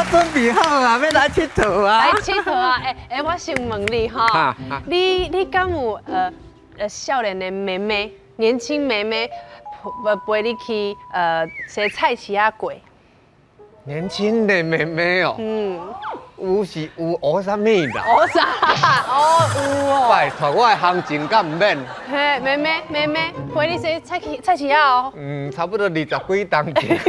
准备好啊，要来佚佗啊！来佚佗啊！我先问你哈，你敢有少年的妹妹，年轻妹妹陪你去洗菜市啊过？年轻的妹妹哦，有是有学啥物啦？学啥？哦，有哦。拜托，我的行情敢唔免？嘿，妹妹陪你洗菜市啊哦。差不多20几档钱。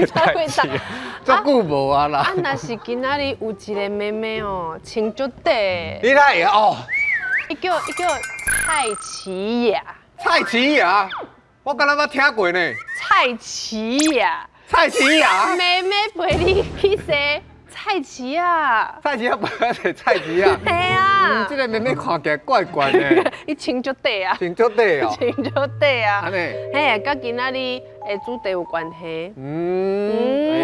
足久无啊啦。若是今仔日有一个妹妹哦，穿足短。你哪会哦？伊叫蔡奇雅。蔡奇雅，我敢若捌听过呢。蔡奇雅。蔡奇雅，妹妹陪你去洗菜市啊！蔡奇雅陪我洗菜市啊！系啊！这个妹妹看起来怪怪的。伊穿足短啊！穿足短哦！穿足短啊！安尼？嘿，甲今仔日的主题有关系。哎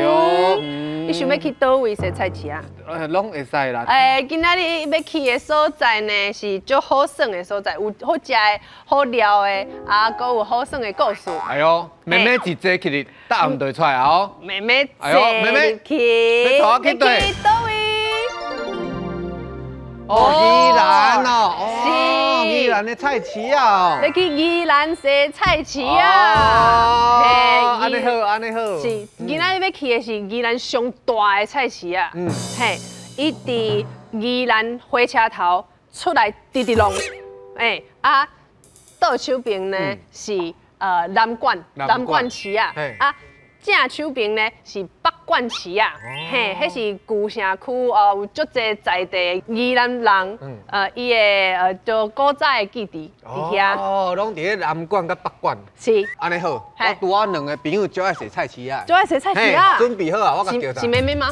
呦！你想要去倒位洗菜市啊？拢会使啦。今仔日要去的所在呢，是足好耍的所在，有好食的、好料的，阁有好耍的故事。哎呦，妹妹一坐起嚟，答唔对出来哦。妹妹，哎呦，妹妹去，要去倒位？哦，宜兰哦，是宜兰的菜市啊。要去宜兰洗菜市啊！安尼好，安尼好。是，今仔日要去的是宜兰上大的菜市啊。嘿，伊伫宜兰火车头出来直弄，倒手边呢是南管市啊。正手边呢是北管市啊，嘿，迄是旧城区有足侪在地宜兰人，伊的就古早的基地伫遐。哦，拢伫咧南管甲北管。是。安尼好，我拄啊两个朋友就爱洗菜市啊。就爱洗菜市啊。准备好啊，我甲叫他。是妹妹吗？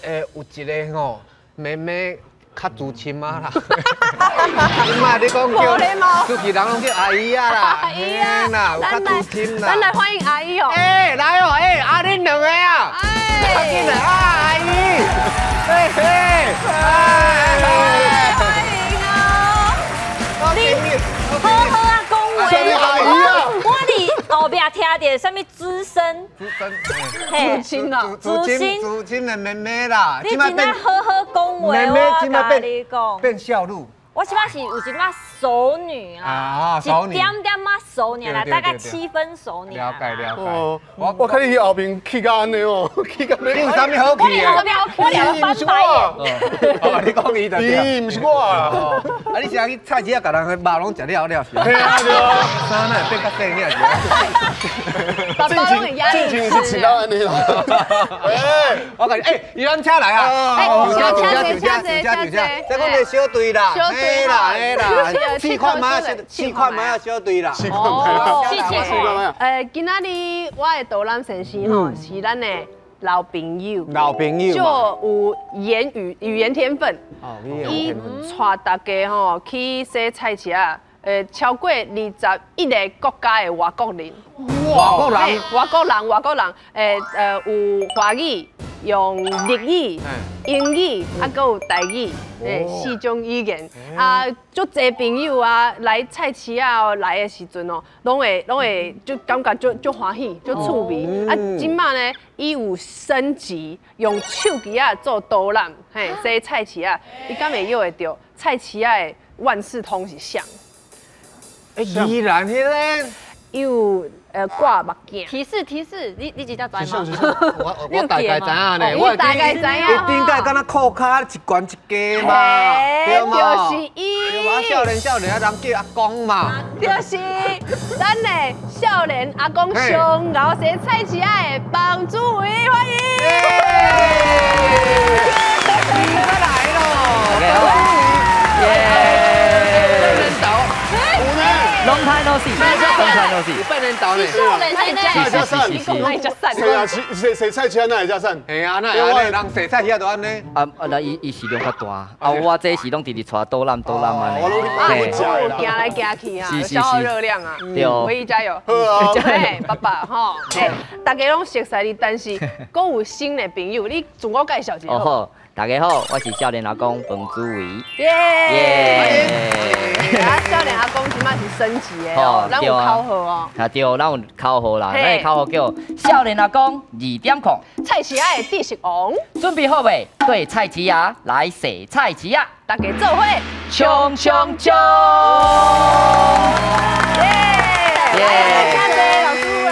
有一个吼，妹妹。较资深啊啦，即摆你讲叫出去人拢叫阿姨啊啦，阿姨啊，啦，有较资深啦。咱来欢迎阿姨哦。来哦，阿恁两个啊，快进来啊，阿姨，欢迎哦。你好好啊，恭维哦。我伫后壁听到什么资深？资深哦，资深的妹妹啦。你真爱好好恭维我，甲你讲。变少女。我起码是有一码熟女啦，一点点仔熟女啦，大概7分熟女。了解。我看你去后面气甲安尼哦，气甲你。你有啥物好气的？我两个翻白眼。你讲伊就对。伊唔是我啊。你是去菜市啊，甲人个肉拢食了是？对啊。衫哪会变较细呢？正经是吃到安尼啦。我讲伊咱车来啊。酒车，这个是小队啦。嘿啦，试看卖啊，小队啦。哦，今仔日我的导览先生吼是咱的老朋友，就有语言天分，伊带大家吼去洗菜市啊，超过21个国家的外国人，外国人，有华语。用日语、英语，阁有台语，4种语言。足侪朋友啊，来菜市啊来的时阵哦，拢会就感觉足欢喜，足趣味。今摆呢，伊有升级，用手机啊做导览，洗菜市啊，你敢会晓会着菜市啊的万事通是啥？宜兰迄个有。挂目镜。提示，你知道知吗？我大概知影呢，我大概知影。伊顶界敢若裤卡一悬一家嘛，对嘛？就是伊。对嘛，少年啊，人叫阿公嘛。就是咱的少年阿公上老洗菜市的房主委，欢迎。他来了。long time no see，你不能倒呢。哪加散？谁啊？谁菜市哪会加散？系啊，那人洗菜市都安尼。那伊市量较大，我这是拢直直带导览安尼。行来行去啊，消耗热量啊。对，唯一加油。好啊。爸爸吼，大家拢熟悉你，但是阁有新的朋友，你自我介绍一下。好，大家好，我是少年阿公彭祖伟。耶！少年阿公即摆是升级的哦，咱有考核哦。啊对，咱有考核啦，咱的考核叫少年阿公2点控。菜市仔的知识王，准备好未？对菜市仔来洗菜市仔，大家做伙冲冲冲！耶！感谢老师来。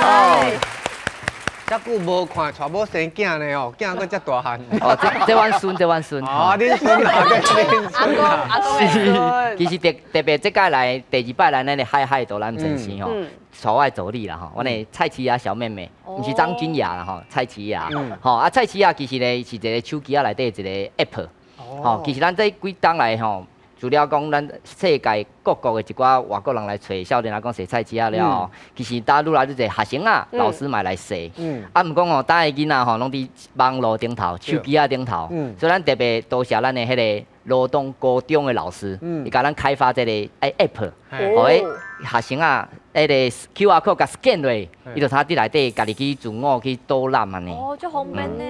遮久无看，带某生囝呢哦，囝搁遮大汉。哦，这阮孙，这阮孙。哦，恁孙啊，恁孙啊。阿公的孙。其实特别这届来第2摆来咱的海海导览城市吼，所爱走力啦吼，阮的蔡奇亚小妹妹，毋是张君雅啦吼，蔡奇亚。吼啊，蔡奇亚其实呢是一个手机仔内底一个 app。吼，其实咱这几档来吼。除了讲咱世界各国的一寡外国人来找少年来讲洗菜市仔了后，其实大愈来愈侪学生啊、老师嘛来洗。啊，毋讲哦，大个囡仔吼，拢伫网络顶头、手机仔顶头，所以咱特别多谢咱的迄个罗东高中的老师，伊甲咱开发这个app， 互迄学生啊，迄个 QR code 甲 scan 落，伊就通伫内底家己去自我去导览安尼。哦，就方便呢。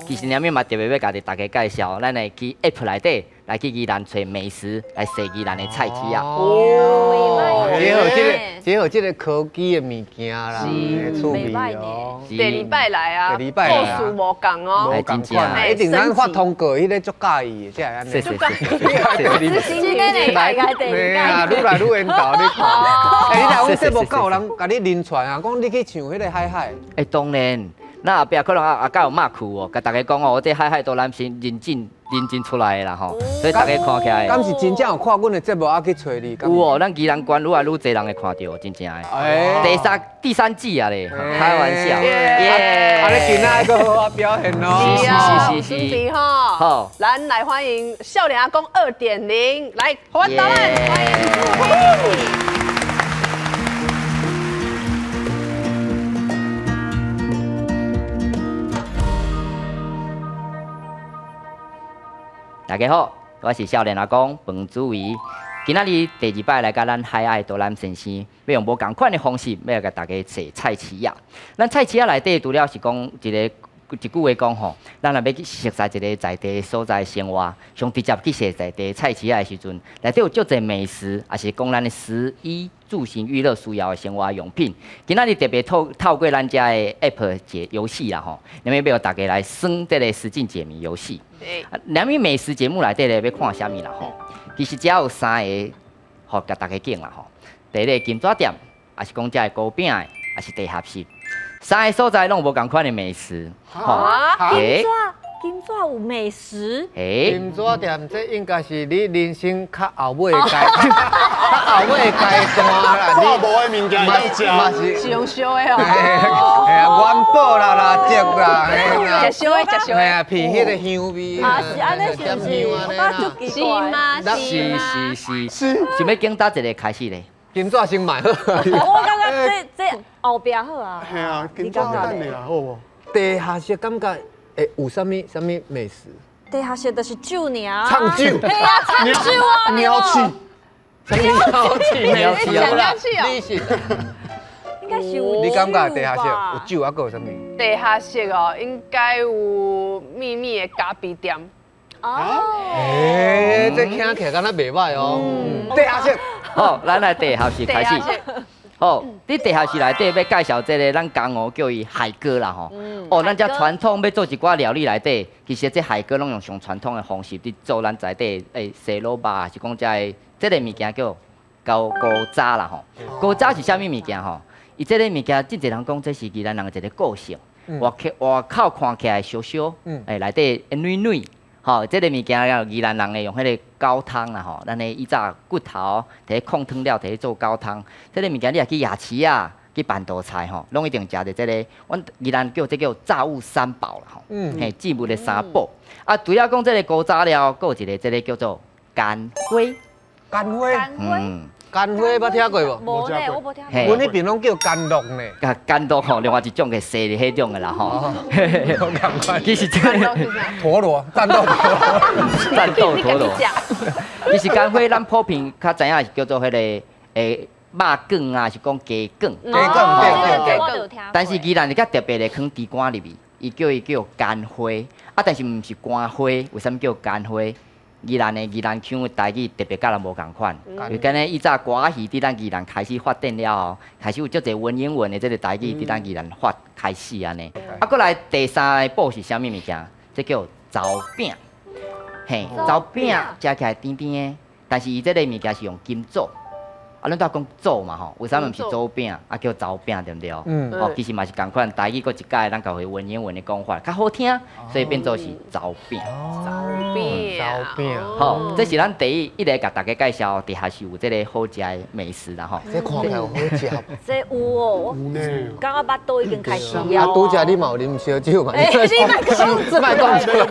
其实两面嘛特别要甲大家介绍，咱会去 app 内底。来去宜兰找美食，来设宜兰的菜市啊！哦，结合这个科技的物件啦，趣味哦。第2摆来啊，第2摆来啊，步数无共哦，无共款，一定咱发通过，迄个足介意的，才会安尼。是。今天你大概第2摆啊，愈来愈缘投你看。哎，你来阮节目，敢有人甲你临传啊？讲你去唱迄个海海。哎，当然，那后壁可能敢有骂苦哦，甲大家讲哦，我这海海都咱是认真出来的啦吼，所以大家看起来。敢是真正有看阮的节目啊去找你？有哦，咱宜兰县愈来愈侪人会看到，真正的。第三季啊咧，开玩笑。耶！啊，你今仔个好好表现咯。是。准备哈，好，咱来欢迎少年阿公2.0，来，好，答案，欢迎。大家好，我是少年阿公彭祖伟。今仔日第2摆来甲咱海爱导览先生，要用无共款的方式，要甲大家找菜市仔。咱菜市仔内底除了是讲一句话讲吼，咱若要去熟悉一个在地所在生活，上直接去熟在地菜市仔的时阵，内底有足侪美食，也是讲咱的食衣住行娱乐需要的生活用品。今仔日特别透过咱家的 app 解游戏啦吼，那么要大家来耍这个实境解谜游戏。两米美食节目内底咧要看啥物啦吼？其实只有3个，互甲大家讲啦吼。第一个金纸店，也是讲遮糕饼的，也是地下室。3个所在拢无共款的美食。金纸有美食。金纸店这应该是你人生较后尾的阶段啦。看无的物件嘛是是用烧的哦。元宝啦、蜡烛啦，食烧的。系啊，闻迄个香味。啊，是安尼是不是？我足奇怪。是。想要警打一个开始咧。金纸先买好。我感觉这后壁好啊。系啊，金纸等你啊，好无？地下室感觉会有啥物美食？地下室就是酒尔。唱酒。对啊，唱酒啊。鸟气。鸟气啊！你是？应该是有。你感觉地下室有酒啊？有啥物？地下室哦，应该有秘密的咖啡店。哦。这听起来敢若袂歹哦。地下室。好，咱来地下室开始。哦，伫地下室内底要介绍这个，咱江湖叫伊海哥啦吼。哦，咱遮传统要做一寡料理内底，其实这海哥拢用上传统的方式伫做咱在地西萝卜，是讲这个物件叫高渣啦吼。高渣是啥物物件吼？伊这个物件，真侪人讲这是宜兰人的一个个性。外口看起来小小，内底软软。吼，这个物件宜兰人会用迄个高汤啦吼，咱的以早骨头摕去控汤料，摕去做高汤。这个物件你也去夜市啊，去办道菜吼，拢一定食着这个。阮宜兰叫炸物3宝啦吼，嘿，植物的3宝。啊，除了讲这个高渣了，还有一个这个叫做干花。干花。干花捌听过无？无呢，我无听过。阮迄边拢叫干乐呢。干乐吼，另外一种嘅细的迄种嘅啦吼。其实这个陀螺，战斗陀螺。其实干花咱普遍较知影是叫做迄个肉卷啊，是讲鸡卷。对。但是宜兰是较特别的，放猪肝入面，伊叫干花。啊，但是毋是干花，为什么叫干花？宜兰的宜兰腔的台语特别甲人无共款，就跟咧以早歌仔戏伫咱宜兰开始发展了后，开始有足侪文言文的这个台语伫咱宜兰开始安尼。啊，过来第三个步是啥物物件？这叫糟饼。嘿，糟饼食起来甜甜的，但是伊这个物件是用金做。啊，咱都讲做嘛吼，为啥物毋是做饼，啊叫糟饼对不对？哦，其实嘛是共款，台语搁一改，咱搞回文言文的讲法，较好听，所以变做是糟饼。糟饼，糟饼。好，这是咱第一个甲大家介绍，底下是有这个好食的美食啦吼。这看起来有好食。这有哦，刚刚巴肚已经开始了。啊，拄则你嘛有啉烧酒嘛？哎，你莫讲，卖讲出来，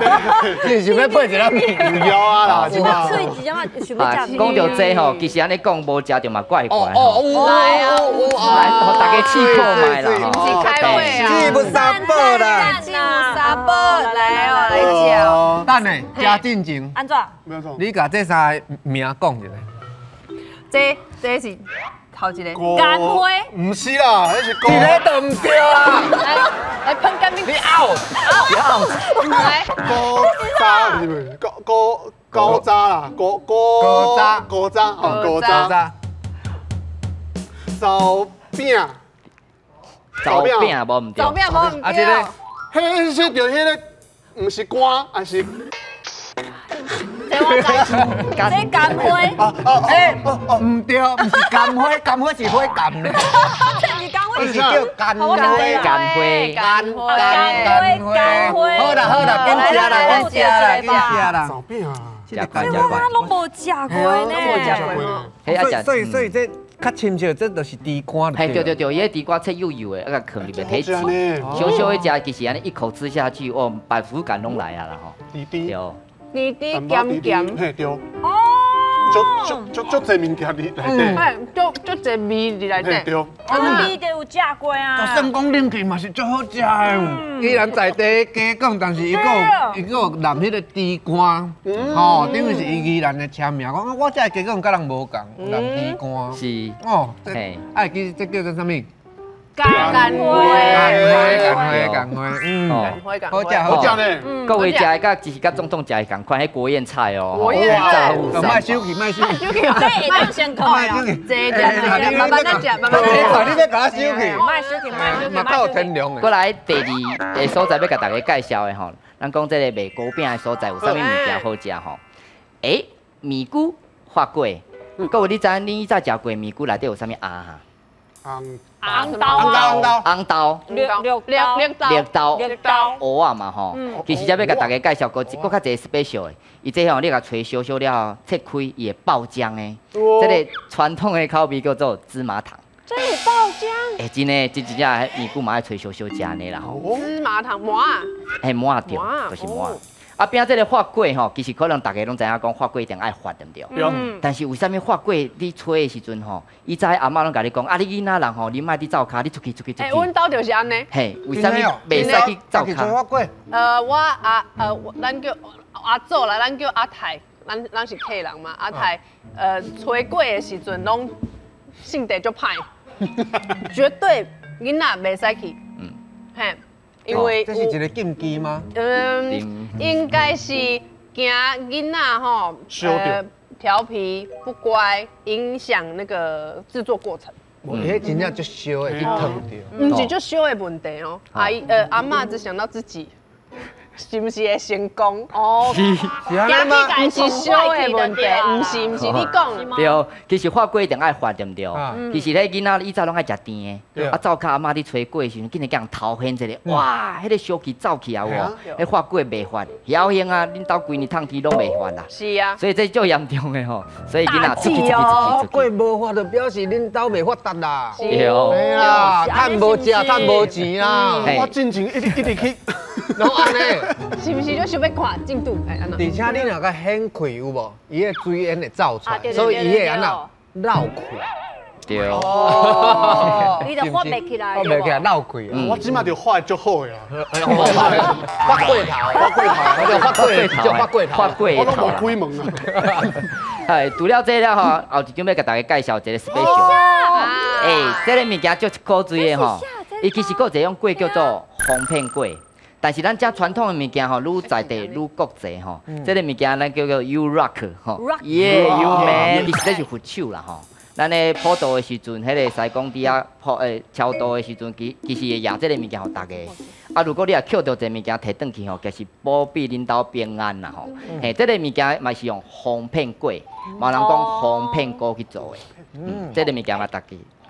你是要配一个面有啊啦，是嘛？喙一点仔想要食。讲到这吼，其实安尼讲无食就嘛怪怪。来啊，来，互大家试看卖啦。是不是开会啊？进不三步啦，进不三步，来哦，来叫。等下，加进前，安怎？你甲这三个名讲一下。这是头一个。干花。唔是啦，那是高。你咧都唔对啦。来喷干冰。你out。来。高渣不是高渣啦，高渣。糟饼，糟饼无唔对。糟饼无唔啊，这个，迄是着迄个，唔是瓜，还是？这我知，这干花。唔对，唔是甘花，甘花是花甘的。这是干花。伊是叫干花。干花。好啦，跟食啦。糟饼啊！食怪。我拢无食过呢。所以这。较亲切，这就是猪肝。嘿，对，伊个猪肝切幼幼的，啊个壳里面体质，小小一只，其实安尼一口吃下去，哦，饱腹感拢来啊啦吼。对。甜咸。嘿对。哦。足侪物件里内底。嘿，足侪味里内底。对。你都有食过啊？就算讲冷气嘛是足好食的。依然在地加讲，但是伊个有淋迄个猪肝，吼，等于是伊宜兰的签名。我这加讲甲人无共，淋猪肝。是。哦，哎，其实这叫做啥物？干花，好食呢。各位食的甲其实甲总统食的共款，迄国宴菜哦。国宴菜，卖手气。这会当先讲哦。这慢慢再食，慢慢再食。你要甲我手气？卖手气。嘛较有天良的。过来第二个所在要甲大家介绍的吼，咱讲这个卖糕饼的所在有啥物物件好食吼？米菇发粿，各位你知影你早食过米菇内底有啥物啊哈？红豆，绿豆，蚵仔嘛吼，其实才要甲大家介绍搁较一个 special 的，伊这吼你甲吹烧烧了，切开伊会爆浆的，这个传统的口味叫做芝麻糖。这有爆浆？真的，真正米菇嘛爱吹烧烧食安尼啦吼。芝麻糖馍啊？馍对，就是馍。啊，边这个发粿吼，其实可能大家拢知影讲发粿一定爱发，对不对？但是为什么发粿你吹的时阵吼，以前阿嬷拢甲你讲，啊，你囡仔人吼，你莫伫灶骹，你出去。阮兜就是安尼。嘿，为什么袂使去灶骹？咱叫阿祖啦，咱叫阿太，咱是客人嘛，阿太，吹粿的时阵拢性地足歹，绝对囡仔袂使去。嘿。因为这是一个禁忌吗？应该是惊囡仔吼，调皮不乖，影响那个制作过程。迄真正足烧的，去烫掉。不是足烧的问题哦，阿嬷只想到自己。是不是会成功？哦，是安尼吗？不是烧的问题，不是你讲。对，其实发粿一定爱发，对不对？其实咧囡仔以早拢爱食甜的，啊，灶骹阿嬷伫吹粿的时阵，竟然叫人头掀一个，哇，迄个烧气走起来哦，迄发粿袂发，晓兴啊，恁兜规年烫天拢袂发啦。是啊。所以这足严重的吼，所以囡仔出去。粿无发就表示恁兜袂发达啦。对哦。嘿啦，趁无食，趁无钱啦。我进前一直去。拢安尼，是不是就想要看进度？哎，安而且你若甲掀开有无？伊个水烟会走出来，所以伊会安那绕开。对。你就发袂起来。发袂起来绕开。我即马就发足好呀。发粿头，发粿头。我拢无开门啊。哎，除了这了吼，后一张要甲大家介绍一个 special。哎，这个物件足古锥的吼。伊其实佫有一种粿叫做红片粿，但是咱遮传统的物件吼，愈在地愈国际吼，这个物件咱叫做 You Rock 吼，耶 You Man， 其实这是佛手啦吼。咱咧普渡的时阵，迄个西公底下超度的时阵，其实会拿这个物件互大家。啊，如果你也捡到这物件摕转去吼，就是保庇恁兜平安啦吼。嘿，这个物件嘛是用红片粿，嘛人讲红片粿去做的。这个物件嘛，大家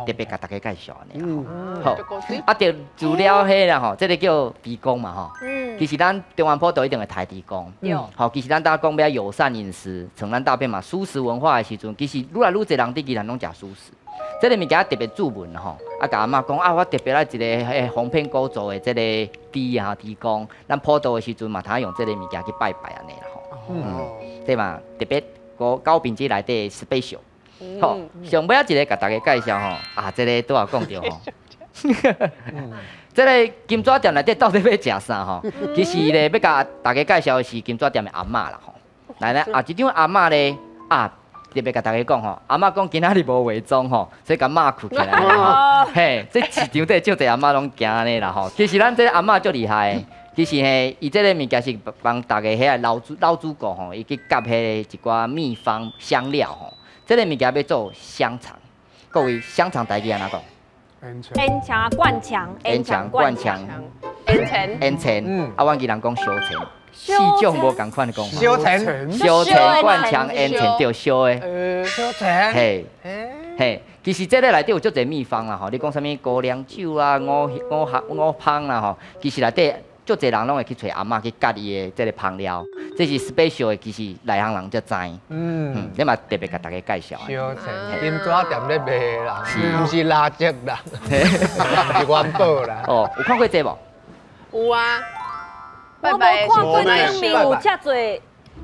特别甲大家介绍安尼吼。好，啊，着除了迄啦吼，这个叫猪公嘛吼。其实咱中原普渡一定会抬猪公。好，其实咱大家讲要友善饮食，像咱大片嘛，素食文化的时阵，其实愈来愈侪人伫宜兰拢食素食。这个物件特别注文吼，啊，甲阿嬷讲啊，我特别来一个红片菇做的这个猪啊猪公，咱普渡的时阵嘛，通用这个物件去拜拜安尼啦吼。对嘛，特别九品质内底 special。好，上尾一个甲大家介绍吼，啊，这个拄也讲着吼。这个金纸店内底到底要食啥吼？其实咧要甲大家介绍的是金纸店的阿嬷啦吼。来咧，啊，这张阿嬷咧啊。特别甲大家讲吼，阿嬷讲今仔日无化妆吼，所以甲抹起来啦。嘿，这市场底少侪阿嬷拢惊安尼啦吼。其实咱这阿嬷足厉害，其实嘿，伊这个物件是帮大家遐老祖公吼，伊去夹迄一寡秘方香料吼。这个物件要做香肠，各位香肠台语安怎讲？烟肠灌肠，烟肠灌肠，烟肠，啊，阮宜人讲烧肠。四种无共款的讲法。烧肠、灌肠、烟肠着烧的。烧肠。嘿，嘿，其实这个内底有足侪秘方啦吼，你讲啥物高粱酒啊、五芳啦吼，其实内底足侪人拢会去找阿嬷去教伊的这个烹料，这是 special 的，其实内行人才知。你嘛特别甲大家介绍。烧肠，金纸店咧卖啦，唔是垃圾啦，是环保啦。哦，有看过这无？有啊。我无看过顶面有遮侪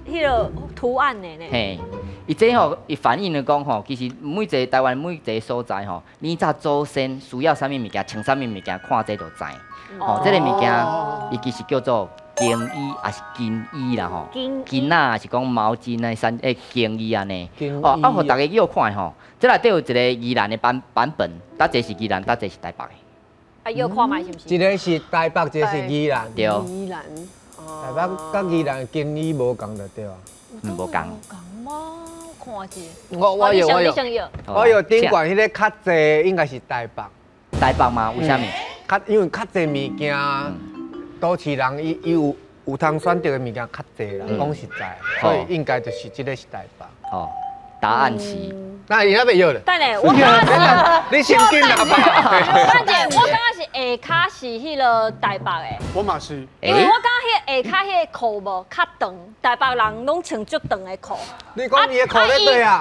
迄个图案的呢。嘿，伊这吼，伊反映了讲吼，其实每一个台湾每一个所在吼，你早祖先需要啥物物件，穿啥物物件，看这就知。吼，这个物件伊其实叫做巾衣，也是巾衣啦吼。巾仔是讲毛巾啊，巾衣安尼。哦，啊，互大家有看吼，这内底有一个宜兰的版本，搭一是宜兰，搭一是台北的。啊，要看卖是毋是？一个是台北，一个是宜兰。对。宜兰。台北甲宜兰经理无共就对啊。无共。共吗？看一下。我有顶管迄个较济，应该是台北。台北吗？为虾米？因为较济物件，都市人伊有通选择的物件较济啦，讲实在，所以应该就是这个是台北。哦。答案是，那伊那边有了。等下，我刚刚你先进来吧。等下，我刚刚是下骹是迄个台北的。我嘛是。因为我感觉下骹迄个裤无较长，台北人拢穿足长的裤。你讲伊的裤咧对啊？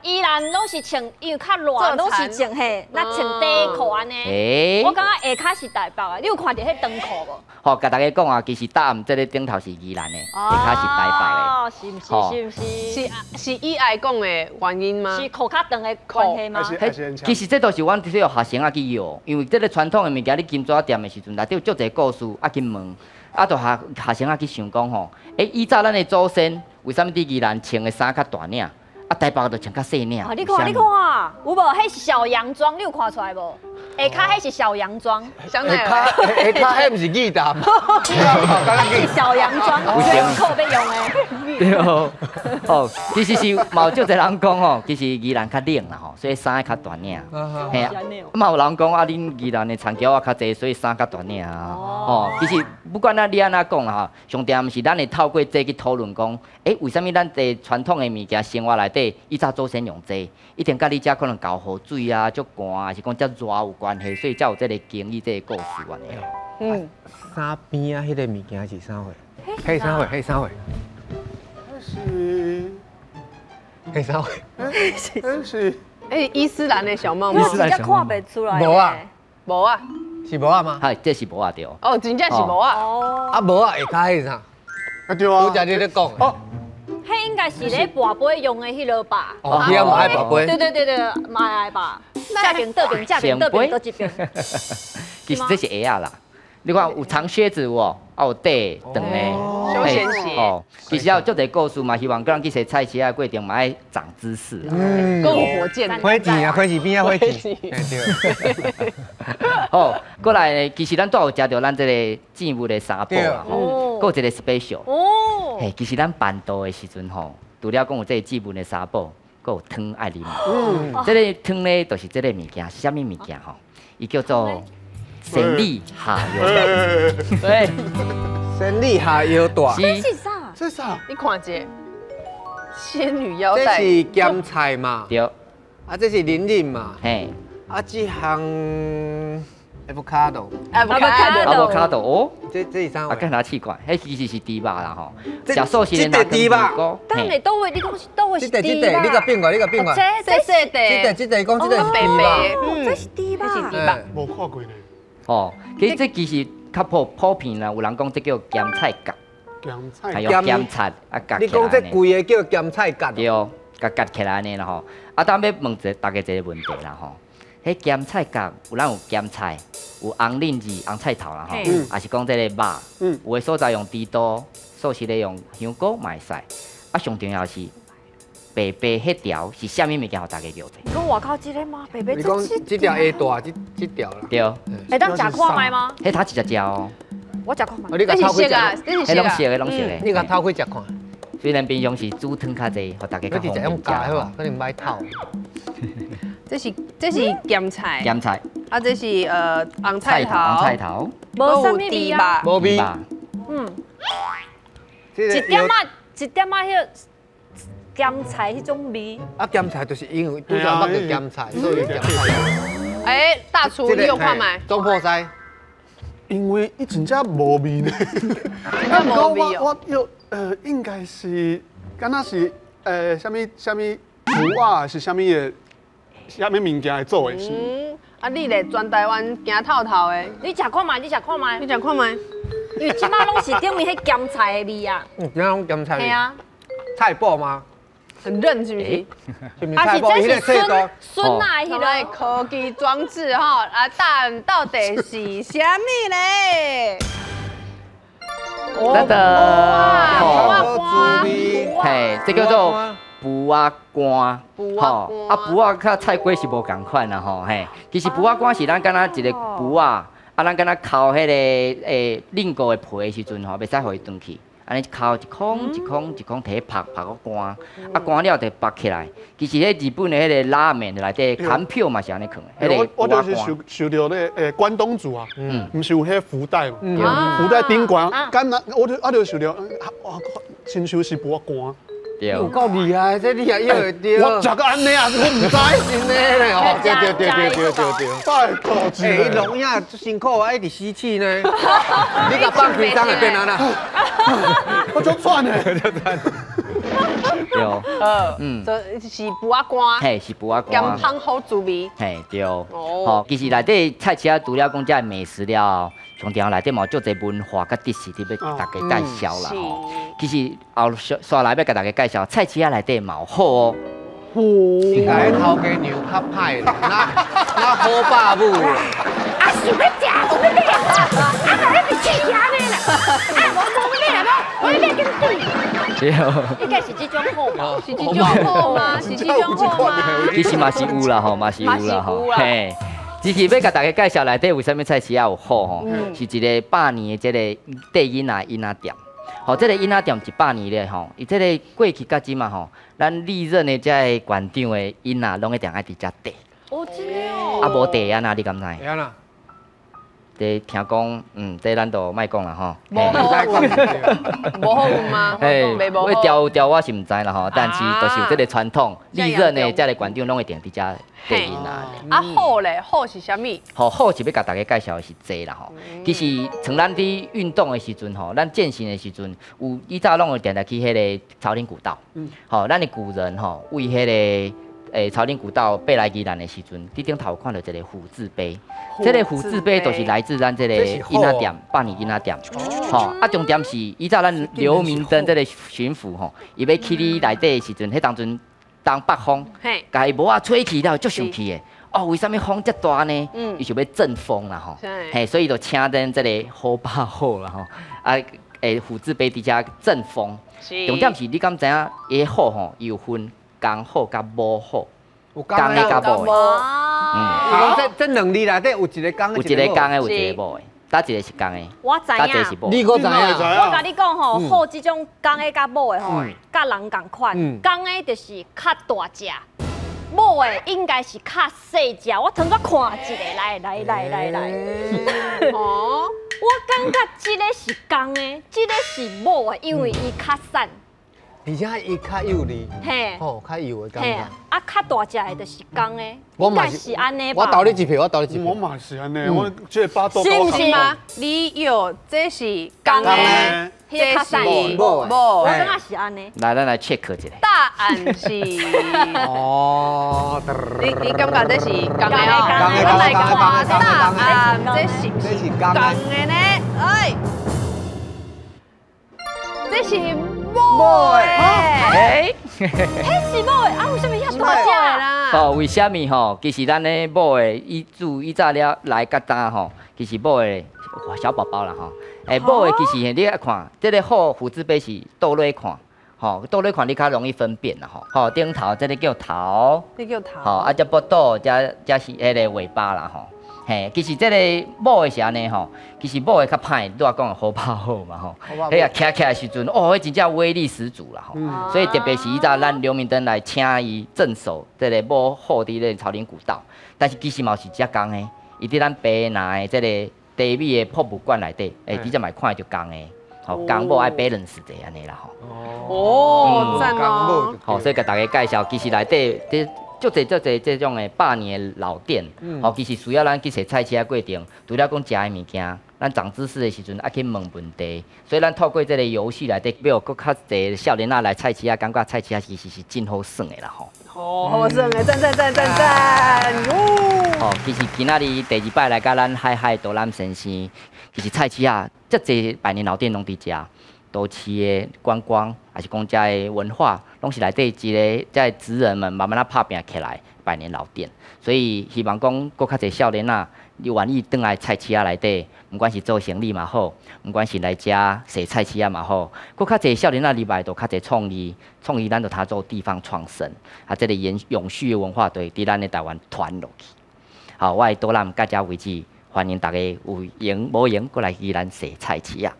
宜兰拢是穿，因为较热，拢是穿嘿，那穿底裤安尼。我感觉下骹是台北的，你有看到迄长裤无？好，甲大家讲啊，其实答案这个顶头是宜兰的，下骹是台北的。哦，是毋是？是毋是？是伊爱讲的原因吗？是裤较长的关系吗？其实这都是阮这个学生啊去学，因为这个传统的物件，你金纸店的时阵，内底有足侪故事啊去问，啊，就学生啊去想讲吼，以早咱的祖先为什么伫宜兰穿的衫较大领，啊台北就穿较细领？你看，有无？迄是小洋装，你有看出来无？下骹迄是小洋装，下骹迄毋是义大吗？小洋装，扣要用的。对哦，其实是嘛有足侪人讲吼，其实宜兰较冷啦吼，所以衫较大领。嘿啊，嘛有人讲啊，恁宜兰的长桥啊较济，所以衫较大领啊。哦，其实不管你安怎讲啦吼，上点是咱会透过这去讨论讲，为什么咱的传统的物件生活内底，以早祖先用这，一定甲你遮可能交雨水啊，足寒啊，是讲遮热有关系，所以才有这个经历这个故事安尼。衫边啊，迄个物件是啥货？迄啥货？迄啥货？迄啥货？是。伊斯兰的小帽吗？真正看袂出来。无啊，无啊，是无啊吗？嗨，这是无啊对。哦，真正是无啊。哦。啊无啊，下骹迄啥？啊对啊。拄则你咧讲。哦。迄应该是咧跋杯用的迄落吧？哦，伊也嘛爱跋杯。对，嘛爱吧。下边、这边、下边、这边都一边。其实这是鞋啊啦，你看有长靴子有，啊有短的，休闲鞋。哦，其实有足侪故事嘛，希望个人去洗菜车的过程嘛爱长知识啦。篝火箭，火箭啊，火箭边啊，火箭。对。好，过来呢，其实咱都有食到咱这个节目的沙煲啦，吼，还有一个 special。哦。嘿，其实咱办桌的时阵吼，除了讲有这个节目的沙煲，还有汤爱啉。这个汤呢，就是这个物件，是啥物物件吼？伊叫做仙女下腰带。对。仙女下腰带。这是啥？这啥？你看一下，仙女腰带。这是咸菜嘛？对。啊，这是玲玲嘛？嘿。啊，这项 avocado。avocado 哦。这是啥？啊，跟他试看，迄其实是猪肉啦吼。食素食的拿猪肉。但你都会，你讲是都会是猪肉。你甲变过，你甲变过。这讲这是猪肉。这是猪肉。无看过呢。哦，其实较普遍啦，有人讲这叫咸菜夹。咸菜。还有咸菜啊夹起来。你讲这贵的叫咸菜夹。对，夹起来安尼啦吼。啊，当要问大家一个问题啦吼。迄咸菜夹有咱有咸菜，有红莲子、红菜头啦吼，也是讲这个肉，有的所在用猪刀，素食的用香菇嘛会使。啊，上重要是白白迄条是啥物物件，互大家叫者？跟外口这个吗？白白你讲这条下大，这条啦。对。会当食看卖吗？迄头直接哦。我食看卖。你甲偷开食，迄拢熟的，拢熟的。你甲偷开食看。虽然平常时煮汤较济，互大家较方便食。用夹好啊，可能歹偷。这是咸菜，咸菜，啊，这是红菜头，红菜头，无啥物味啊，无味，一点仔迄咸菜迄种味。啊，咸菜就是因为拄则捌着咸菜，所以咸菜。哎，大厨你有看没？中破塞，因为伊真正无味呢。无味我有应该是，敢若是啥物牛啊，是啥物的？啥物物件会做的是？啊，你咧全台湾行透透的，你食看卖，你食看卖，你食看卖，因为即摆拢是顶面迄咸菜的味啊。哪种咸菜？系啊，菜脯吗？很韧是不是？啊是这是笋啊，迄个科技装置吼，啊，但到底是啥物咧？真的，哇，嘿，这叫做。布仔干，吼，啊布仔较菜瓜是无共款啦吼，嘿，其实布仔干是咱敢若一个布仔，啊咱敢若烤迄个冷过的皮的时阵吼，袂使互伊断去，安尼烤一空一空一空摕拍个干，啊干了就拔起来。其实迄日本的迄个拉面内底砍票嘛是安尼放的，迄个我就是受到咧关东煮啊，毋是有迄福袋嘛，福袋顶悬，敢若我就受到，哇，亲像是布仔干。有够厉害，这你也以为对？我食个安尼啊，我唔知。真的嘞哦，对。拜托，哎，录影辛苦啊，一直吸气呢。你甲放平常会变安那？我就喘嘞，对，这是布仔干，嘿，是布仔干，咸香好滋味，嘿，对。哦，其实内底菜市啊，除了讲这美食了。上条内底嘛有足侪文化甲知识，你要大家介绍啦吼。其实后刷来要甲大家介绍，菜市仔内底嘛有好哦。应该头家娘较歹啦，那好爸母。啊，想要食，有要买啊！啊，你去吃咩啦？啊，我要跟对。对。应该是这种好嘛？是这种好吗？是这种好吗？其实嘛是有啦吼，嘛是有啦吼，嘿。其实要甲大家介绍内底为什么菜市仔有好吼，是一个100年的这个底囡仔店。吼，这个囡仔店100年咧吼，伊这个过去到今嘛吼，咱历任的这个馆长的囡仔拢一定爱伫遮底。哦，真的哦。啊，无地安那你敢知？会安那？这听讲，这咱都莫讲啦吼。无好吗？我调我是唔知啦吼，但是就是有这个传统，历任的这个馆长拢一定伫遮底囡仔。啊好咧，好是啥物？好是要甲大家介绍的是这啦吼。其实像咱伫运动的时阵吼，咱健行的时阵，有以早拢会定去迄个草岭古道。吼，咱的古人吼为迄个草岭古道爬来宜兰的时阵，伫顶头看到一个虎字碑。这个虎字碑就是来自咱这个囡仔店，100年囡仔店。吼，啊重点是以早咱刘明灯这个巡抚吼，伊要去你内底的时阵，迄当阵东北风，甲伊帽啊吹起了，足生气的。哦，为什么风遮大呢？伊想要阵风啦吼，嘿，所以就请咱这个好把好啦吼，啊，虎字碑伫遮阵风。重点是你敢知影？伊好吼，有分公好甲母好，有公的甲母的。这两字内底有一个公的，有一个公的，有一个母的。哪一个是公的？我知影，你可知影？我甲你讲吼，好这种公的甲母的吼，甲人共款，公的就是较大只。母的应该是较细只，我通我看一个，来。哦，我感觉这个是公的，这个是母的，因为伊较瘦，而且伊较幼力，嘿，吼，较幼的感觉。啊，较大只的就是公的，应该是安尼吧？我投你一票，我嘛是安尼，我这个巴肚是不是吗？你有这是公的，这是母，我感觉是安尼。来，咱来 check 一下。答案是哦，你感觉这是公的哦？公的我来看答案，这是公的呢？哎，这是母的。哎，迄是母的，啊，为什么遐大只啦？哦，为虾米吼？其实咱的母的以早了来甲当吼，其实母的小宝宝啦吼。母的其实你爱看，这个好虎字碑是倒落看，吼，倒落看你较容易分辨啦吼。吼，顶头这个叫头，你叫头。吼，啊，这腹肚，这是迄个尾巴啦吼。嘿，其实这个母的是安尼吼，其实母的较歹，你话讲好跑好嘛吼。迄啊，徛的时阵，哦，迄真正威力十足啦吼。所以特别是以早咱刘明灯来请伊镇守这个母后伫咧草林古道，但是其实嘛是只公的，伊伫咱北南的这个地米的博物馆内底，直接嘛看就公的，吼，公母爱balance者安尼啦吼。哦，赞哦。好，所以甲大家介绍，其实内底足侪这种的百年老店，吼，其实需要咱去找菜市的过程，除了讲食的物件，咱长知识的时阵，爱去问问题。所以咱透过这个游戏内底，要有更较侪少年仔来菜市啊，感觉菜市啊其实是真好耍的啦吼。哦，好耍的，赞！哦，其实今仔日第二摆来甲咱海导览先生，其实菜市啊，足侪百年老店拢伫遮。都市的观光，还是讲遮的文化，拢是内底一个遮的职人们慢慢啊打拼起来百年老店。所以希望讲，搁较侪少年啊，你愿意转来菜市啊内底，不管是做生意嘛好，不管是来遮踅菜市啊嘛好，搁较侪少年啊入来都较侪创意，咱就他做地方创生，啊，这个永续的文化对伫咱的台湾传落去。好，我的导览到遮为止，欢迎大家有闲无闲过来去咱踅菜市啊。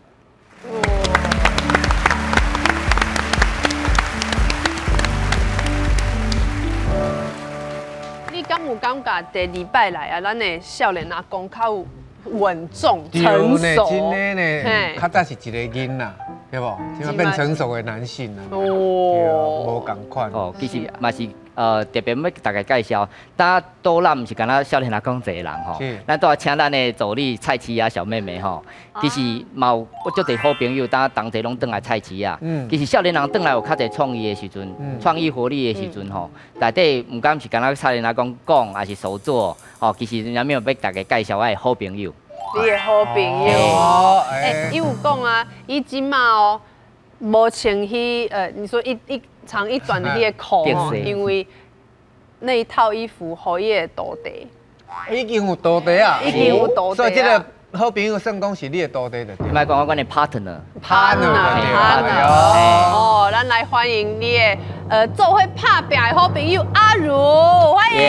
你敢有感觉第二摆来啊？咱的少年阿公较有稳重、成熟，真的呢，较早是一个囡仔，对不？现在变成熟的男性了。哦，无共款。哦，其实嘛是特别要大家介绍，咱导览毋是干那少年阿公一个人吼，咱都要请咱的助理蔡琪啊小妹妹吼。其实嘛有足侪好朋友，咱同齐拢转来菜市啊。其实少年人转来有较侪创意的时阵，创意活力的时阵吼，内底毋敢是干那少年人讲，还是手作哦。其实人家没有要大家介绍我的好朋友。你的好朋友，伊有讲啊，伊即马哦，无穿你说一长一短的那个裤哦，因为那一套衣服好也多地。已经有多地啊，已经有多地啊。所以这个好朋友算讲是你的多地的。唔系讲我讲的 partner。哦，咱来欢迎你的做伙拍拼的好朋友阿如，欢迎。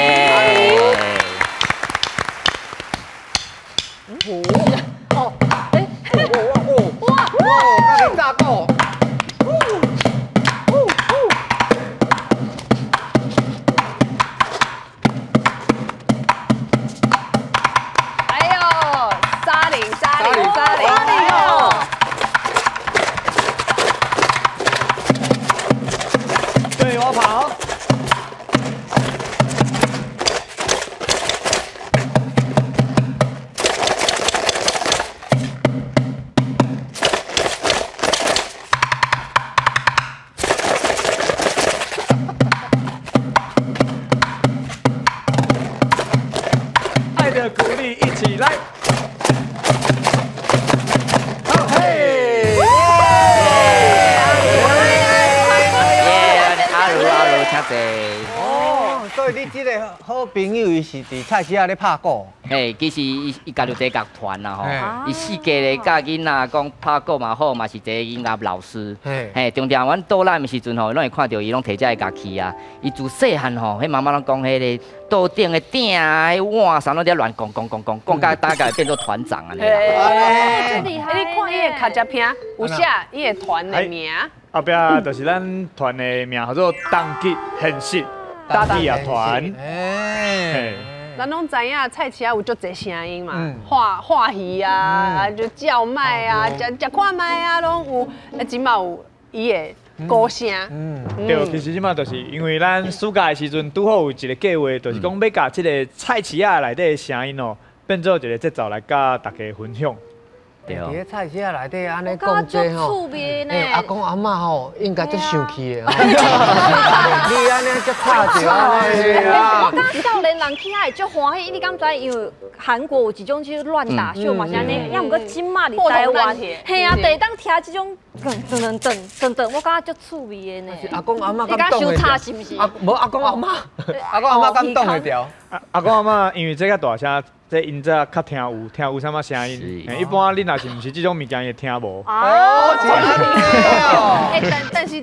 哦，哇，你炸到！对我跑。爱的鼓励，一起来。哦，所以你这个好我朋友伊是伫菜市仔咧拍鼓。嘿，其实伊家就一个乐团啦吼，伊四家咧教囡仔讲拍鼓嘛好，嘛是一个音乐老师。嘿，重点阮倒来的时阵吼，拢会看到伊拢摕遮个乐器啊。伊自细汉吼，迄妈妈拢讲迄个桌顶的鼎啊、迄碗啥拢在乱讲，讲到大概变做团长安尼啦。真厉害！你看伊的卡夹片，有写伊的团的名。后壁就是咱团的名，叫做当吉现实大地乐团。咱拢知影菜市仔有足侪声音嘛，话戏啊，就叫卖啊，食看卖啊，拢有，即嘛有伊的歌声。对，其实即马就是因为咱暑假的时阵，拄好有一个计划，就是讲要甲即个菜市仔内底的声音哦，变做一个节奏来甲大家分享。伫咧菜市仔内底安尼讲这吼，阿公阿嬷吼应该足生气的。你安尼足吵着安尼啊！我感少年人去遐会足欢喜，你敢知？因为韩国有一种就是乱打秀嘛，是安尼。要毋过今嘛伫台湾，嘿啊，第当听即种噔，我感觉足趣味的呢。阿公阿嬷你敢伤差是毋是？无阿公阿嬷，阿公阿嬷敢挡会调？阿公阿嬷因为这个大声。这因则较听有啥物声音，一般你若是毋是这种物件，也听无。但是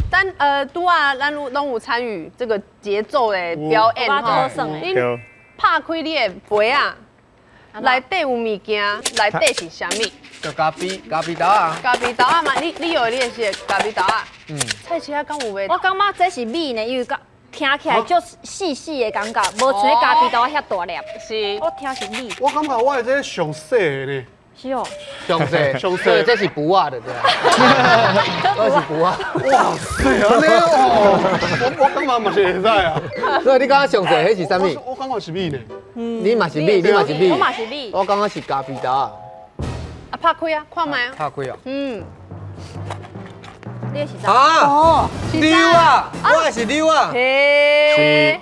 拄啊，咱拢有参与这个节奏的表演哈。你拍开你的杯啊，内底有物件，内底是啥物？就咖啡豆啊。咖啡豆啊嘛，你有你也是咖啡豆啊。菜市仔敢有卖？我感觉这是米呢，因为听起来就细细的感觉，无像迄咖啡豆遐大粒。是，我听是米。我感觉我的这上细的呢。是哦。上细，这是布啊的对。这是布啊。哇塞，安尼哦，我感觉嘛是会使啊。所以你感觉上细迄是啥物？我感觉是米呢。你嘛是米，我嘛是米。我感觉是咖啡豆啊。啊，拍开啊，看卖啊。拍开啊。你是啥？啊，柳啊，我也是柳啊。嘿，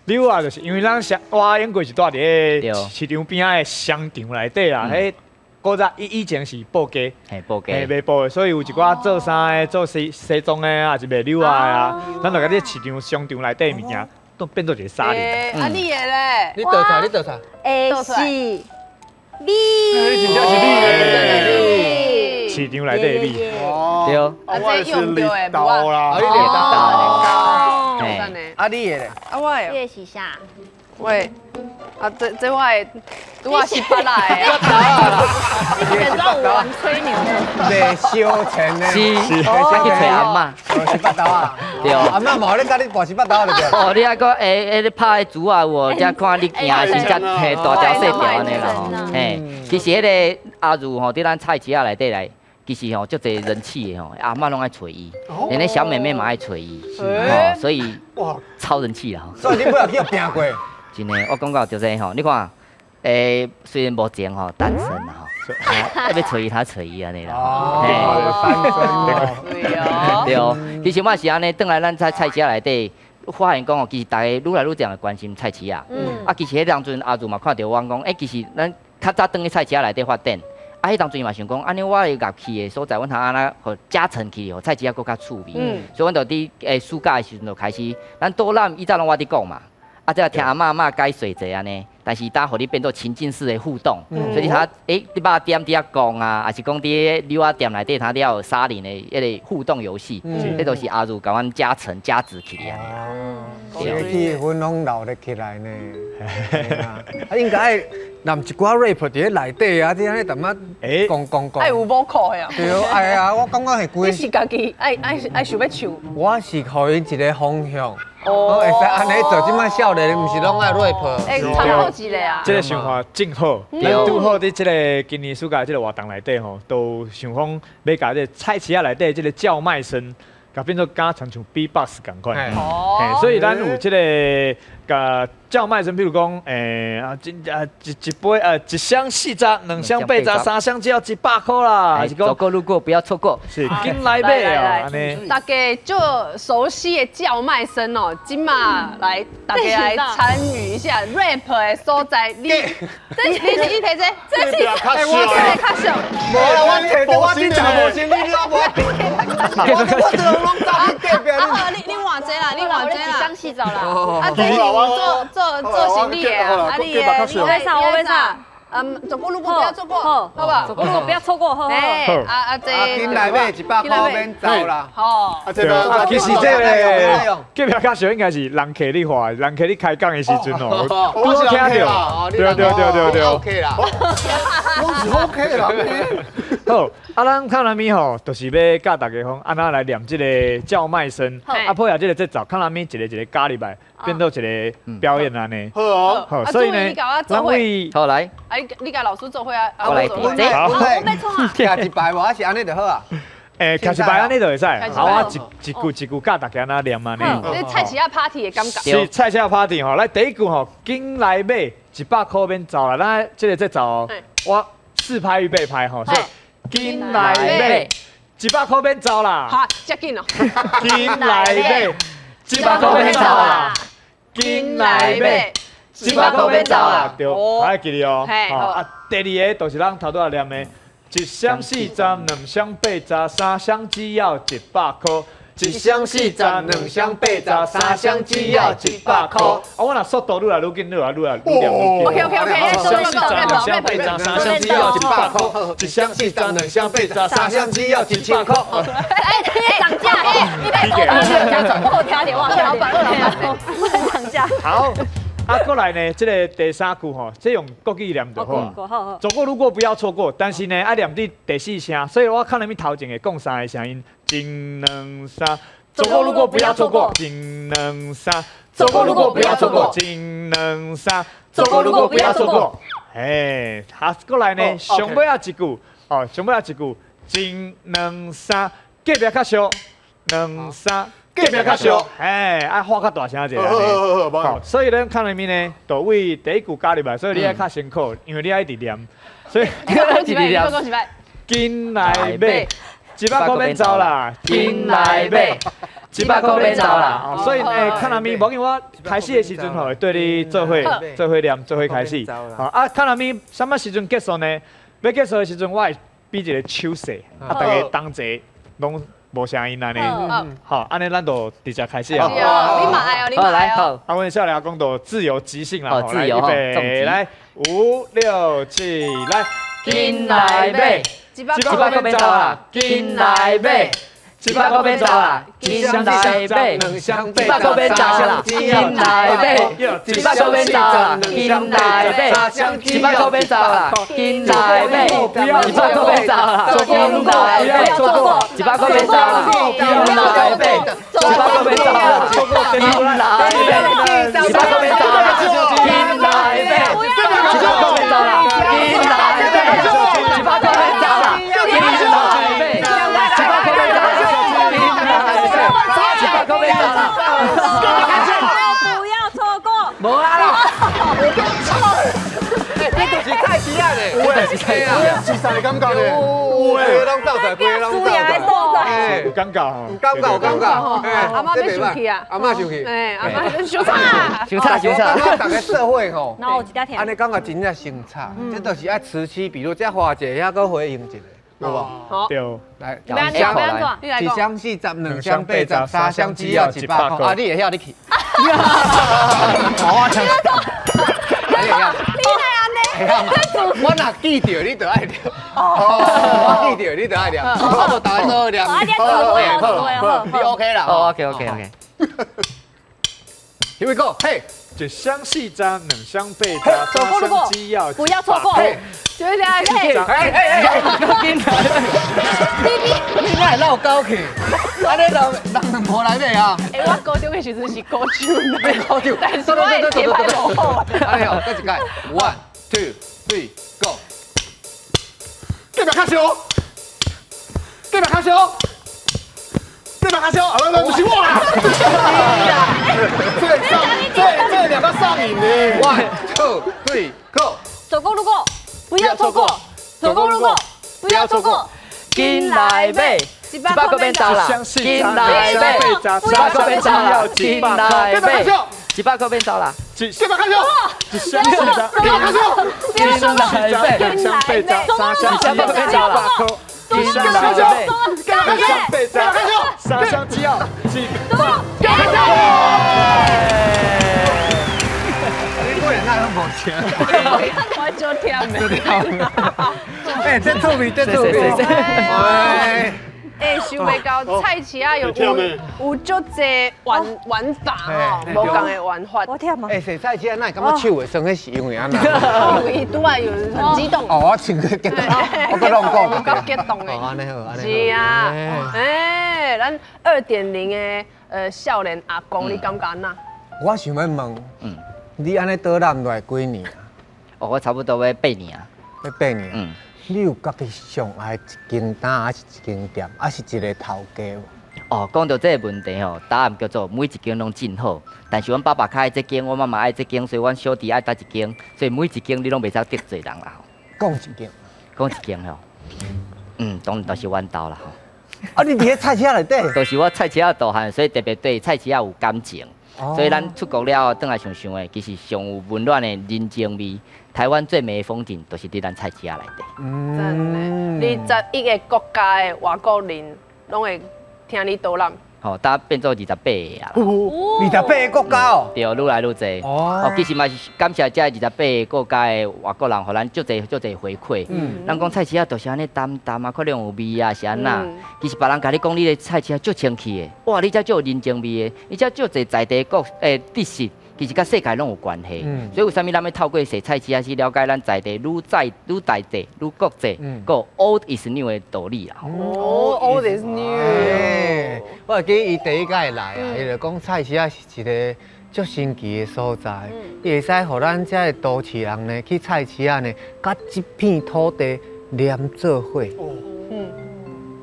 柳啊，就是因为咱我演过是住伫市场边仔的商场内底啦，迄古早以前是布街，布街，卖布的，所以有一寡做衫的、做西装的啊，是卖柳啊啊，咱就甲这市场商场内底物件都变做一个沙林。啊，你的咧？你倒出，你倒出。是米。你真正是米咧，市场内底的米。对，啊，这用到的豆啦，你镰刀，嘿，啊你的咧？啊我的，你是啥？喂，啊这我的，我是捌来的。你知道有玩吹牛的？卖烧钱的，是去找阿嬷，是八刀啊。对，阿嬷冇咧甲你博是八刀就对。哦，你还讲你拍的珠啊有哦，才看你行是才嘿大条细条安尼啦吼。嘿，其实迄个阿如吼，伫咱菜市仔内底来。其实吼，足侪人气的吼，阿嬷拢爱找伊，连那小妹妹嘛爱找伊，吼，所以哇，超人气啦吼。所以你不要去拼过。真的，我讲到就是吼，你看，虽然无情吼，单身啦吼，要找伊他找伊安尼啦。哦，对哦，其实我是安尼，转来咱在菜市仔内底，发现讲哦，其实大家愈来愈这样关心菜市仔。啊，其实迄当阵阿祖嘛看到我讲，其实咱较早转去菜市仔内底发展。啊，迄当阵嘛想讲，安尼我的乐器的所在，阮通安那互加成起，互菜市仔更较趣味。所以阮就伫暑假的时阵就开始，咱倒揽以前拢我伫讲嘛，啊，再听阿嬷解说者安尼，但是当互你变做情境式的互动，所以你睇，你肉店伫遐讲啊，还是讲伫柳仔店内底，他了沙林的迄个互动游戏，这都是阿如甲阮加成加值起来。这气氛拢闹得起来呢。啊，应该男一寡 rap 伫咧内底啊，即安尼淡仔讲。爱有 vocal 呀。对，哎呀，我感觉是规。你是家己爱想要唱。我是互伊一个方向。我会使安尼做，即摆少年毋是拢爱 rap。参考一个啊。这个想法真好，咱拄好伫这个今年暑假这个活动内底吼，都想讲要甲这菜市仔内底这个叫卖声。甲变做加长像 B-box 共款，所以咱有这个甲叫卖声，比如讲，一杯一箱4扎，2箱8扎，3箱只要100块啦，还是讲走过路过不要错过，是紧来买啊，安尼。大家就熟悉的叫卖声哦，今嘛来大家来参与一下 rap 的所在，你摕这，这是我摕较少，无啦，我摕这我真正无心，你我无。你换这啦，你换这啦，一箱4扎啦。啊，这是做行李的啊，你我被啥？我被啥？走过路过不要错过，好不好？走过路过不要错过，好。哎，这进来买100块免走啦。好，对啊，其实这个计票较少应该是人客你画，人客你开讲的时阵哦，我听到，对。OK 啦，我是 OK 啦。好，咱康南咪吼，就是要教大家讲，安怎来念这个叫卖声，配合这个节奏，康南咪一个加入来，变到一个表演安尼。好，所以呢，咱为好来。你甲老师做伙啊？我来做伙。好，我要创啊。徛一排无，还是安尼就好啊。徛一排安尼就会使。好，我一句教大家安念安尼。你菜市仔 party 的感觉。是菜市仔 party 吼，来第一句吼，紧来买100块免走啦。咱这个节奏，我4拍预备拍吼，所以紧来买100块免走啦。好，接紧哦。紧来买100块免走啦。紧来买。100块免走啦，对，还记得哦。啊，第二个就是咱头拄仔念的，一箱4张，2箱8扎，3箱只要100块。一箱4张，2箱8扎，3箱只要100块。啊，我若速度愈来愈紧，愈念愈紧。OK，一箱4张，2箱8扎，3箱只要100块。一箱4张，2箱8扎，3箱只要1000块。涨价，你得我听点，我老板，我涨价。好。啊，过来呢，这个第3句吼，这用国语念就好。走过路过不要错过，但是呢，爱念第4声，所以我看你们头前会讲3个声音，1、2、3。走过路过不要错过，1、2、3。走过路过不要错过，1、2、3。走过路过不要错过。哎，啊，过来呢，上尾啊一句，哦，上尾啊一句，1、2、3，隔壁较小，2、3。隔壁较小，哎，爱喊较大声一点。好，所以咱看里面呢，就为第一句加入来，所以你爱较辛苦，因为你爱一直念，所以一直念。紧来买，100块免走啦，紧来买，100块免走啦。所以呢，看里面，无因我开始的时阵吼，会对你做伙念，做伙开始。好啊，看里面什么时阵结束呢？要结束的时阵，我会比一个手势，啊，大家同齐拢。无声音安尼，好，安尼咱就直接开始啊！你嘛爱哦，你嘛爱哦。阿文少年讲到自由即兴啦，自由哈，来5、6、7，来，紧来买，100块免走啦，紧来买，100块免走啦，紧来买，2箱8块免走啦，紧来买，100块免走啦，紧来买，100块免走啦，紧来买，100块免走啦，紧来买，100块免走啦，紧来买，100块免走啦，紧来买，100块免走啦，紧来买，100块免走啦，紧来买，100块免走啦，紧来买。不要错过。无啊啦，我讲错，你就是菜市仔嘞，有诶，是菜市仔，是啥感觉嘞？有诶，拢走在，规个拢走在，有尴尬吼，有尴尬，阿妈要生气啊，阿妈生气，哎，阿妈伤差，伤差，大家社会吼，然后有一条安尼感觉真正伤差，这都是爱持续，比如这花姐遐个回应一个。有无？好，对，来，两箱来，一箱4张，2箱8张，3箱只要100块。啊，你会晓你去？我我若记着，你就爱念。我记着，你就爱念。我就大家都念。好，你 OK 啦？OK。Here we go，嘿。一箱4张，2箱8张，3箱只要不要错过。就这样，你哪会绕高去？安尼人无来买啊！我高中的时阵是高中，高中，但是我的节拍落后。哎呦，再一届 ，1、2、3，Go！ 隔壁较小，隔壁较小，隔壁较小，不是我啦！这两个上瘾呢。1、2、3，Go！ 走过路过，不要错过。走过路过，不要错过。紧来买，100块免走啦，紧来买，100块免走啦，紧来买，100块免走啦。一箱4张，一箱4张，紧来买，2箱8张，3箱只要100块，紧来买，2箱8张，3箱只要100块。看无钱。我就甜的。哎，这臭味，这臭味。哎，想袂到菜市啊有足济玩法吼，无同的玩法。我忝啊！哎，洗菜市啊，那感觉手会酸，迄是因为安那？伊拄啊有很激动。哦，我真个激动，我搁乱讲。我够激动的。安尼好，安尼好。是啊，哎，咱2.0的少年阿公，你感觉安那？我想要问，你安尼倒揽落来几年啊？哦，我差不多要8年啊。要8年。你有家己上爱一间单，还是一间店，还是一个头家无？哦，讲到这个问题吼，答案叫做每一间拢真好，但是阮爸爸较爱这间，阮妈妈爱这间，所以阮小弟爱搭一间，所以每一间你拢袂使得罪人啦。讲一间，讲一间吼，当然都是阮兜啦吼。啊，你伫咧菜市仔内底？都是我菜市仔大汉，所以特别对菜市仔有感情。所以咱出国了后，转来想想的，其实上有温暖的人情味。台湾最美的风景，都是伫咱菜市仔内底。真的，21个国家的外国人，拢会听你导览。吼，搭变做28个啊！28个国家哦。对，愈来愈侪。哦，其实嘛是感谢这28个国家的外国人，互咱足侪回馈。咱讲菜市仔都是安尼淡淡啊，可能有味啊，是安那。其实别人甲你讲你的菜市仔足清气的，哇，你遮足有人情味的，你遮足侪在地知识。其实甲世界拢有关系，所以为什么咱要透过洗菜市仔去了解咱在地愈在地愈国际，个 old is new 的道理啦。old is new。我会记伊第一届来啊，伊就讲菜市仔是一个足神奇的所在，伊会使互咱遮的都市人呢去菜市仔呢，甲一片土地连做伙。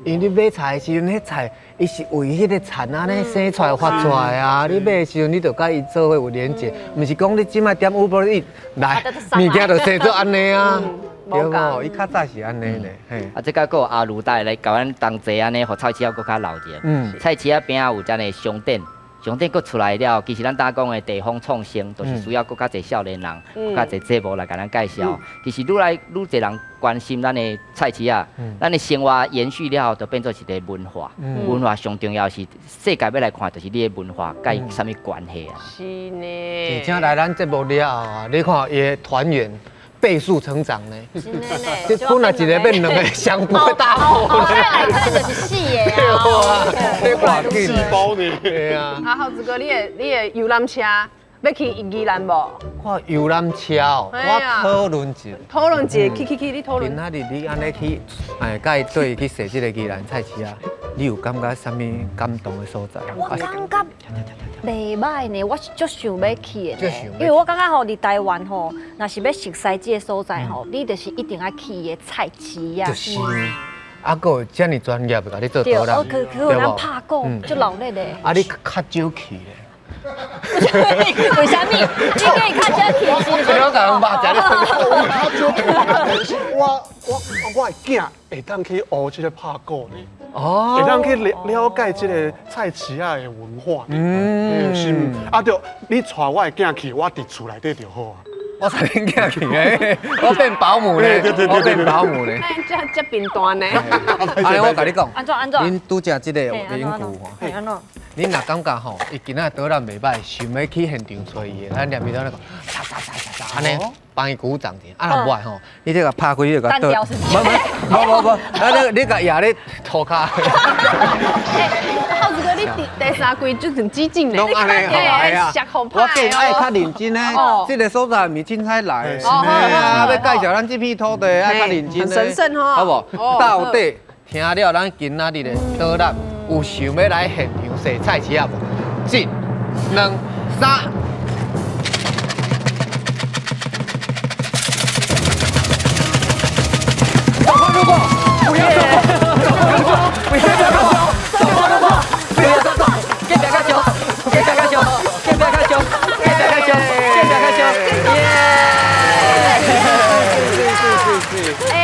因为你买菜的时阵，迄菜伊是为迄个田安尼生出来发出来啊！你买的时阵，你就甲伊做伙有连接，毋是讲你即摆点 Uber Eats来，物件就生做安尼啊，对无？伊较早是安尼咧，嘿。啊，这个个阿鲁带来甲咱同齐安尼，互菜市仔搁较闹热。菜市仔边仔有遮个商店。商店搁出来了，其实咱打讲的地方创新，都是需要搁较侪少年人、搁较侪节目来甲咱介绍。其实愈侪人关心咱的菜市仔，咱的生活延续了后，就变做一个文化。文化上重要是世界要来看，就是你的文化，甲伊啥物关系啊？是呢。而且来咱节目了后啊，你看伊的团员。倍速成长呢，这本来一个变两个双倍大户呢。来看就是死的啊，这偌紧细胞呢？对啊。啊，浩子哥，你的游览车要去宜兰无？我游览车哦，我讨论一下。讨论一下，去，你讨论。今仔日你安尼去，甲伊对去踅这个宜兰菜市啊，你有感觉啥物感动的所在？我感觉袂歹呢，我是足想要去的，因为我感觉吼，伫台湾吼，若是要熟悉这个所在吼，你就是一定要去伊的菜市啊。就是。啊，个遮尔专业，甲你做导览，可有人拍讲，足努力的。啊，你较少去咧。为啥物？你可以较少去，是不？我甲人捌但是我的囝会当去学这个拍鼓呢。会当去了解这个菜市仔的文化。是啊，对，你带我的囝去，我伫厝内底就好啊。我带恁囝去诶，我变保姆咧，我变保姆咧。这边端呢？安尼我甲你讲，安怎？恁拄则即个连句吼，恁若感觉吼，伊今仔导览袂歹，想要去现场找伊，咱连边头咧讲，嚓，安尼帮伊鼓掌者，啊若袂吼，你这个拍开，你就甲倒，无，你甲压咧涂骹。浩子哥，你第三季就很激进咧，拢安尼吼，吓好拍我更爱较认真咧，这个所在毋是凊彩来，要介绍咱这片土地爱较认真咧，很神圣吼，好无？到底听了咱今仔日的导览，有想要来现场踅菜市啊无？1、2、3。如果不要走，不要走，不要走，更不要走，更不要走，更不要走，更不要走，更不要走，耶！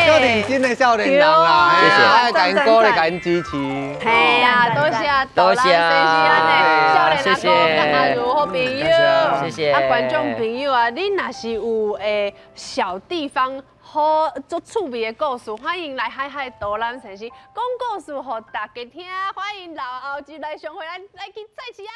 叫认真的少年人啦，谢谢，爱感恩鼓励，感恩支持。嘿呀，多谢，少年阿公跟阿如好朋友，谢谢。啊，观众朋友啊，你若是有小地方。好做趣味的故事，欢迎来海海导览城市讲故事，互大家听。欢迎老后就来上回来去菜市啊！